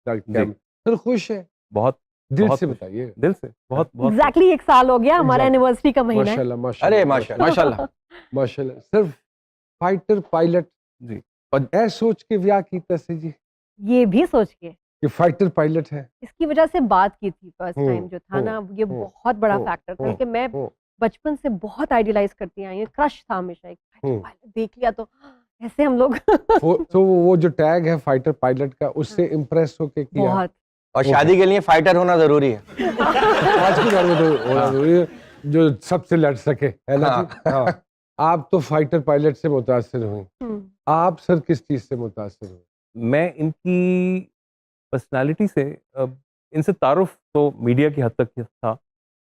जी। Sir खुश है? बहुत दिल बहुत से खुश। बताइए। दिल से बहुत बहुत खुश। एग्जैक्टली 1 साल हो गया, हमारा Exactly. एनिवर्सरी का महीना है। माशाल्लाह अरे माशाल्लाह माशाल्लाह माशाल्लाह सर फाइटर पायलट जी। ऐ सोच के विਆਹ ਕੀਤਾ ਸੀ जी ये भी सोच के कि फाइटर पायलट है। इसकी वजह से बात की थी फर्स्ट हम्म, टाइम जो था ना, ये हम्म, बहुत बड़ा हम्म, फैक्टर था हम्म, कि मैं हम्म, बचपन से बहुत आइडियलाइज करती आई हूँ, क्रश था हमेशा एक हम्म। पायलट देख लिया तो ऐसे हम लोग तो वो जो टैग है फाइटर पायलट का उससे इम्प्रेस होके किया। बहुत और शादी के लिए फाइटर होना जरूरी है। आज के दौर में तो होना हाँ। जरूरी है जो सबसे लड़ सके, है ना जी? हाँ। आप तो फाइटर पायलट से मुतासिर हुई, हम्म, आप सर किस चीज से मुतासिर हुई? मैं इनकी पर्सनालिटी से इनसे तारुफ तो मीडिया की हद तक था,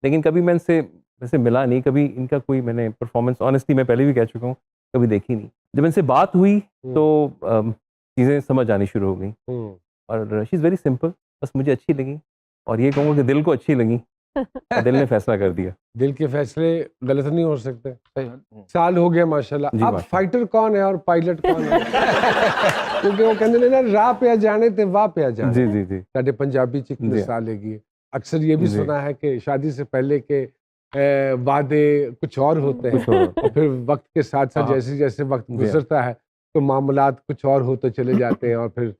लेकिन कभी मैं इनसे वैसे मिला नहीं, कभी इनका कोई मैंने परफॉर्मेंस ऑनेस्टली मैं पहले भी कह चुका हूँ कभी देखी नहीं। जब इनसे बात हुई तो चीज़ें समझ आनी शुरू हो गई और शी इज़ वेरी सिंपल, बस मुझे अच्छी लगी और ये कहूँगा कि दिल को अच्छी लगी और दिल ने फैसला कर दिया। दिल के फैसले गलत नहीं हो सकते। साल हो गया माशाल्लाह। जी, अब माशाल्लाह। फाइटर कौन है और पायलट कौन है? क्योंकि वो कहते ने ना राह पे आ जाने ते वाह पे आ जाने। जी जी जी साडे पंजाबी च एक जी। मिसाल हैगी। अक्सर ये भी जी। सुना है कि शादी से पहले के वादे कुछ और होते हैं कुछ और होता और फिर वक्त के साथ साथ हाँ। जैसे जैसे वक्त जी। गुजरता है तो मामलात कुछ और होते चले जाते हैं और फिर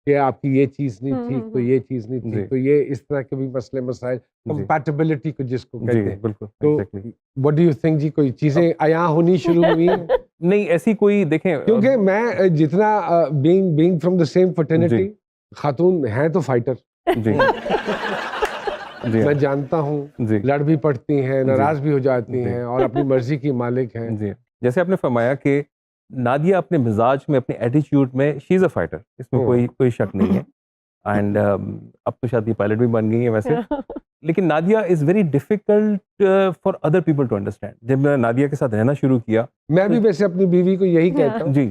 कि आपकी ये चीज नहीं ठीक तो ये चीज नहीं जी। ठीक तो ये इस तरह के भी मसले मसाइल कंपैटिबिलिटी को जिसको जी कहते हैं। बिल्कुल तो exactly। What do you think जी कोई चीजें अयां होनी शुरू हुई हैं? नहीं ऐसी कोई देखें क्योंकि मैं जितना being from the same fraternity, खातून हैं तो फाइटर जी जी मैं जानता हूँ, जी लड़ भी पड़ती हैं, नाराज भी हो जाती जी। हैं और अपनी मर्जी की मालिक हैं। जी। जैसे आपने फरमाया कि नादिया अपने मिजाज में अपने एटीट्यूड में शी इज़ अ फाइटर, इसमें कोई शक नहीं है एंड अब तो शायद ये पायलट भी बन गई है वैसे, लेकिन Nadia is very difficult for other people to understand. जब मैंने नादिया के साथ रहना शुरू किया मैं भी वैसे अपनी बीवी को यही कहता हूँ। जी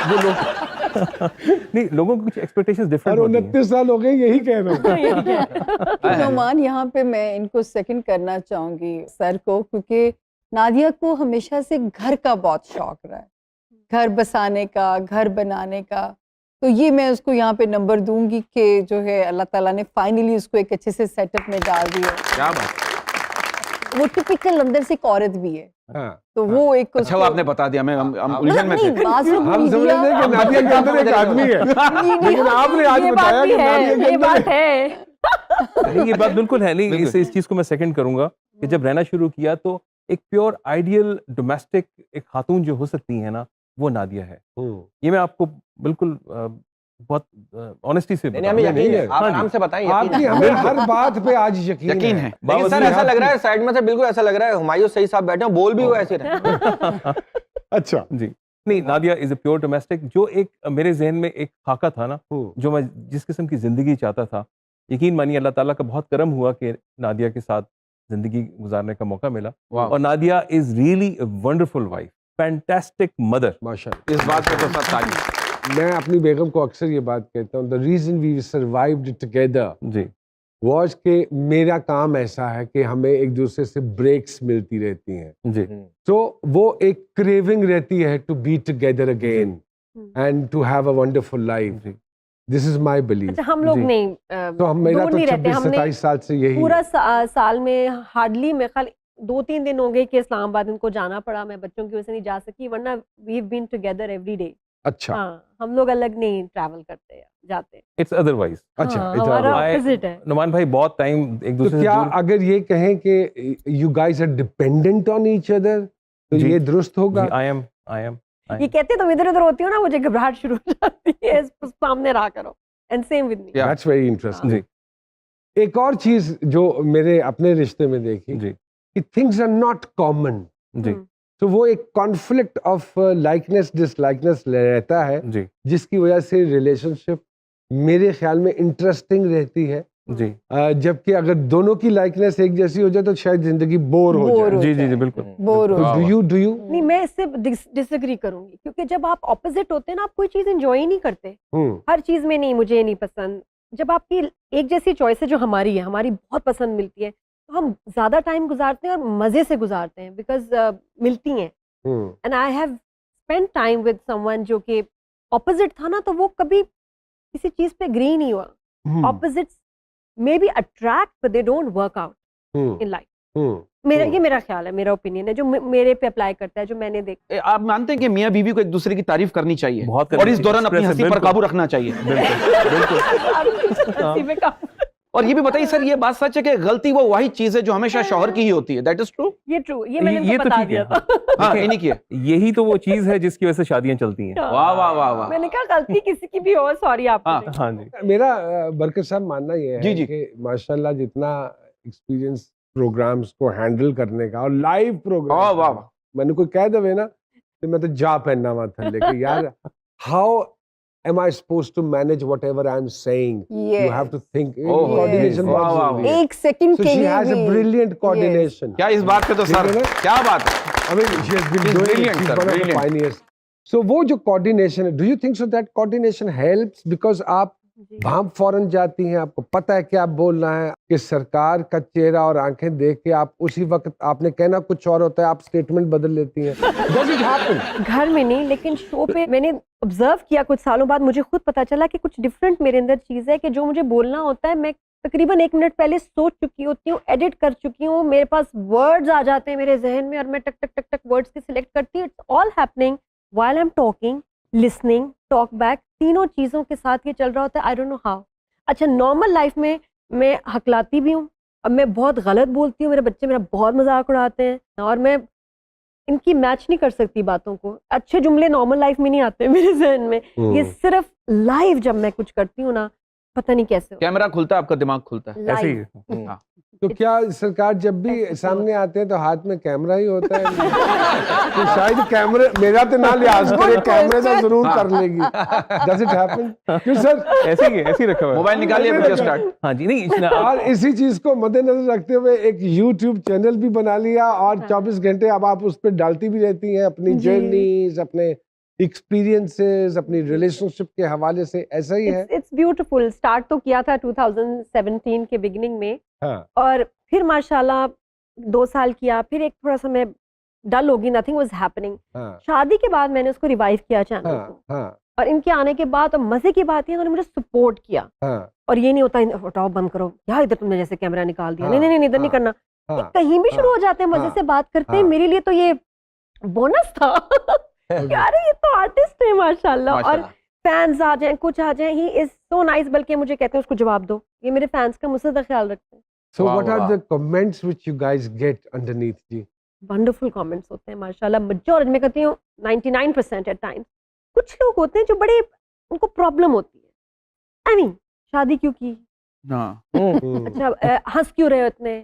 जो लोग नहीं लोगों की कुछ एक्सपेक्टेशंस और डिफरेंट होती हैं। 29 साल हो गए यही कह रहा हूँ। नोमान, यहाँ पे मैं इनको सेकंड करना चाहूंगी सर को, क्योंकि नादिया को हमेशा से घर का बहुत शौक रहा है, घर बसाने का, घर बनाने का। तो ये मैं उसको यहाँ पे नंबर दूंगी कि जो है अल्लाह ताला ने फाइनली उसको एक अच्छे से सेटअप में डाल दिया। क्या बात। वो टिपिकल अंदर से एक औरत भी है, हाँ, तो वो एक अच्छा वो आपने बता दिया, हम उलझन में थे। हम समझ रहे थे कि नादिया के अंदर एक आदमी है, लेकिन आपने आज बताया कि नादिया के ये अंदर बात है। नहीं ये बात बिल्कुल है नहीं, इस चीज़ को मैं सेकंड करूंगा कि जब रहना शुरू किया तो एक प्योर आइडियल डोमेस्टिक एक खातून जो हो सकती है ना वो नादिया है। ये मैं आपको बिल्कुल बहुत ऑनेस्टी से नहीं, हमें यकीन है, आप आराम से बताएं। आपकी हमें हर बात पे आज यकीन है। लेकिन सर ऐसा लग रहा है साइड में से बिल्कुल ऐसा लग रहा है हुमायूं सही साहब बैठे हैं, बोल भी वो ऐसे रहे। अच्छा जी नहीं, Nadia is a pure domestic. जो एक मेरे जहन में एक खाका था ना, जो मैं जिस किस्म की जिंदगी चाहता था, यकीन मानिए अल्लाह ताला का बहुत करम हुआ कि नादिया के साथ जिंदगी गुजारने का मौका मिला। और Nadia is really a wonderful wife, fantastic mother. माशाल्लाह, इस बात पे तो सब तारीफ। मैं अपनी बेगम को अक्सर ये बात कहता हूँ, the reason we survived together जी वाज कि मेरा काम ऐसा है कि हमें एक दूसरे से ब्रेक्स मिलती रहती हैं, जी तो वो एक क्रेविंग रहती है to be together again and to have a wonderful life. जी दिस इज माय बिलीफ। अच्छा, हम लोग जी। नहीं तो हम मेरा दूर तो नहीं रहते, 26-27 साल से यही पूरा साल में हार्डली मेरे ख्याल 2-3 दिन हो गए कि इस्लामाबाद इनको जाना पड़ा, मैं बच्चों की वजह से नहीं जा सकी, वरना we have been together every day. अच्छा हाँ, हम लोग अलग नहीं ट्रैवल करते या जाते। It's otherwise. अच्छा हाँ, it's हमारा alright. ऑपोजिट है। नुमान भाई बहुत टाइम एक तो दूसरे से क्या दूर। अगर ये कहें कि you guys are dependent on each other तो जी। ये दुरुस्त होगा? आई एम ये कहते तुम इधर उधर होती हो ना, मुझे घबराहट शुरू हो जाती है, सामने रहा करो। And same with me. That's very interesting. जी एक और चीज जो मेरे अपने रिश्ते में देखी जी कि थिंग्स आर नॉट कॉमन, जी तो वो एक कॉन्फ्लिक्ट ऑफ लाइकनेस डिसलाइकनेस रहता है, जी जिसकी वजह से रिलेशनशिप मेरे ख्याल में इंटरेस्टिंग रहती है। जी जबकि अगर दोनों की लाइकनेस एक जैसी हो जाए तो शायद जिंदगी बोर हो जाए। जी जी जी बिल्कुल। बोर हो तो जाए। डू यू नहीं, मैं इससे डिसएग्री करूंगी, क्योंकि जब आप ऑपोजिट होते हैं ना, आप कोई चीज एंजॉय ही नहीं करते। हर चीज में नहीं, मुझे ये नहीं पसंद। जब आपकी एक जैसी चॉइस है जो हमारी है, हमारी बहुत पसंद मिलती है, तो हम ज्यादा टाइम गुजारते हैं और मजे से गुजारते हैं, बिकॉज मिलती हैं। And I have spend time with someone जो कि ऑपोजिट था ना, तो वो कभी किसी चीज पे एग्री नहीं हुआ, Hmm. Opposites may be attract but they don't work out Hmm. In life. Hmm. मेरा Hmm. ये मेरा ख्याल है, मेरा ओपिनियन है जो मेरे पे अप्लाई करता है, जो मैंने देखा। आप मानते हैं कि मियाँ बीवी को एक दूसरे की तारीफ करनी चाहिए बहुत और इस करनी दौरान अपनी चाहिए, हंसी पर बिल्कुल। काबू रखना चाहिए? बिल्कुल। हंसी पे काबू। और ये भी बताइए सर, ये बात सच है कि गलती वो वही चीज है जो हमेशा शौहर की ही होती है? That is true? ये ट्रू, ये मैंने ये इनको तो बता ठीक दिया है। था। हाँ, इन्हीं की है। यही तो वो चीज है जिसकी वजह से शादियां चलती हैं। वाह वाह वाह वाह। मैंने कहा गलती किसी की भी हो, सॉरी आप। हाँ। हाँ जी। मेरा बरकत साहब मानना ये जी, है जी। कि माशाल्लाह जितना एक्सपीरियंस प्रोग्राम्स को हैंडल करने का और लाइव वाह प्रोग्राम, वाह वाह। मैंने कोई कह दवे ना तो मैं तो जा पहनना हुआ थल्ले कि यार how am I supposed to manage whatever I'm saying? You have to think. Oh, coordination yes. बहुत वाह, वाह, जरूरी है. एक सेकंड So के she लिए has a भी brilliant coordination. क्या इस बात पे तो ठीक सर, है ना? क्या बात है? I mean, she has been She's doing it. brilliant, She's sir, one of the brilliant. pioneers. So वो जो coordination है, do you think so that coordination helps because आप भाप फौरन जाती हैं, आपको पता है कि आप बोलना है, कि सरकार का चेहरा और आंखें देख के आप उसी वक्त आपने कहना कुछ और होता है, आप स्टेटमेंट बदल लेती हैं. Does it happen? घर में नहीं, लेकिन शो पे मैंने ऑब्जर्व किया, कुछ सालों बाद मुझे खुद पता चला कि कुछ डिफरेंट मेरे अंदर चीज है कि जो मुझे बोलना होता है मैं तकरीबन 1 मिनट पहले सोच चुकी होती हूँ, एडिट कर चुकी हूँ, मेरे पास वर्ड्स आ जाते हैं मेरे जहन में और मैं टक टक टक टक वर्ड्स की सिलेक्ट करती हूँ. It's all happening while I am talking, listening, talk back, तीनों चीजों के साथ ये चल रहा होता है. I don't know how. अच्छा, नॉर्मल लाइफ में मैं हकलाती भी हूँ, अब मैं बहुत गलत बोलती हूँ, मेरे बच्चे मेरा बहुत मजाक उड़ाते हैं और मैं इनकी मैच नहीं कर सकती बातों को. अच्छे जुमले नॉर्मल लाइफ में नहीं आते मेरे जहन में, ये सिर्फ लाइव जब मैं कुछ करती हूँ ना, पता नहीं कैसे कैमरा खुलता है, आपका दिमाग खुलता है। ऐसे ही लाइव. है। तो क्या सरकार जब भी ऐसे सामने आते हैं तो हाथ में कैमरा ही होता है? तो शायद कैमरे मेरा तो ना लिहाज करे, कैमरे तो जरूर कर लेगी. Does it happen? क्यों सर? ऐसे ही रखा हुआ है। मोबाइल निकालिए, वीडियो स्टार्ट। हाँ जी, नहीं और इसी चीज को मद्देनजर रखते हुए एक YouTube चैनल भी बना लिया और 24 घंटे अब आप उस पर डालती भी रहती हैं अपनी जी। जर्नीज, अपने एक्सपीरियंसेस, अपनी रिलेशनशिप के हवाले से. ऐसा ही है? It's beautiful. स्टार्ट तो किया था 2017 के बिगिनिंग में हाँ. और फिर माशाल्लाह 2 साल किया, फिर एक थोड़ा सा मैं डल हो गई, नथिंग वाज हैपनिंग. हाँ. शादी के बाद मैंने उसको रिवाइव किया चैनल हाँ. को, हाँ. और इनके आने के बाद और मजे की बात है उन्होंने मुझे सपोर्ट किया. हाँ. और ये नहीं होता हटाओ बंद करो, यार इधर तुमने जैसे कैमरा निकाल दिया, हाँ, नहीं नहीं नहीं इधर नहीं हाँ, करना. हाँ. कहीं भी शुरू हो जाते हैं, मजे हाँ, से बात करते हैं. हाँ. मेरे लिए तो ये बोनस था यार, ये तो आर्टिस्ट है माशाल्लाह. और माशाल्लाह। फैंस आ जाएं, कुछ आ जाएं, ही इज सो नाइस. बल्कि मुझे कहते हैं उसको जवाब दो. ये मेरे फैंस का मुझसे ज्यादा ख्याल रखते हैं. So Wow, what are wow. the comments which you guys get underneath जी? वंडरफुल कमेंट्स होते हैं माशाल्लाह. मेजॉरिटी, मैं कहती हूँ 99% एट टाइम्स. कुछ लोग होते हैं जो बड़े, उनको प्रॉब्लम होती है. आई मीन शादी क्यों की, हाँ। अच्छा हंस क्यों रहे हो इतने,